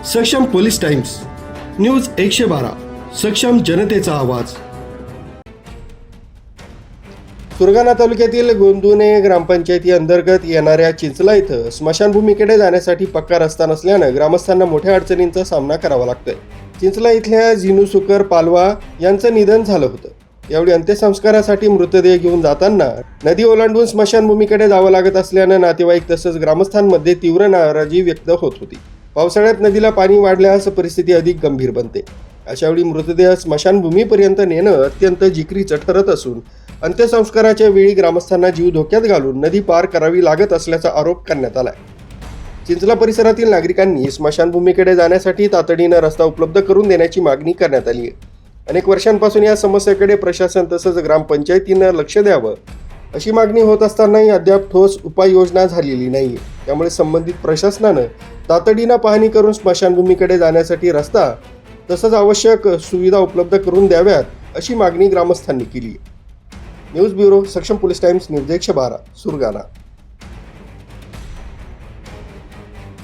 सक्षम police times news 112 सक्षम जनतेचा आवाज। सुरगाणा तालुक्यातील गोंदुणे ग्रामपंचायती अंतर्गत येणाऱ्या चिंचला इथं स्मशानभूमीकडे जाण्यासाठी पक्का रस्ता नसल्यानं ग्रामस्थांना मोठ्या अडचणींचा सामना करावा लागतोय। चिंचला इथल्या जिनू सुकर पालवा यांचं निधन झालं होतं। यावेळी अंत्यसंस्कारासाठी मृतदेह घेऊन जाताना नदी ओलांडून स्मशानभूमीकडे जावं लागत असल्यानं नातेवाईक तसंच ग्रामस्थांमध्ये तीव्र नाराजी व्यक्त होत होती। पावसाळ्यात नदीला पाणी वाढल्यास परिस्थिती अधिक गंभीर बनते। अशावेळी मृतदेह स्मशानभूमीपर्यंत नेणं अत्यंत जिकिरीचं ठरत असून अंत्यसंस्काराच्या वेळी ग्रामस्थांना जीव धोक्यात घालून नदी पार करावी लागत असल्याचा आरोप करण्यात आलाय। चिंचला परिसरातील नागरिकांनी स्मशानभूमीकडे जाण्यासाठी तातडीनं रस्ता उपलब्ध करून देण्याची मागणी करण्यात आली आहे। अनेक वर्षांपासून या समस्येकडे प्रशासन तसंच ग्रामपंचायतीनं लक्ष द्यावं अशी मागणी होत असतानाही अद्याप ठोस उपाययोजना झालेली नाही। त्यामुळे संबंधित प्रशासनानं तातडीनं पाहणी करून स्मशानभूमीकडे जाण्यासाठी रस्ता तसंच आवश्यक सुविधा उपलब्ध करून द्याव्यात अशी मागणी ग्रामस्थांनी केली। न्यूज ब्युरो सक्षम पोलीस टाइम्स न्यूज 112 सुरगाणा।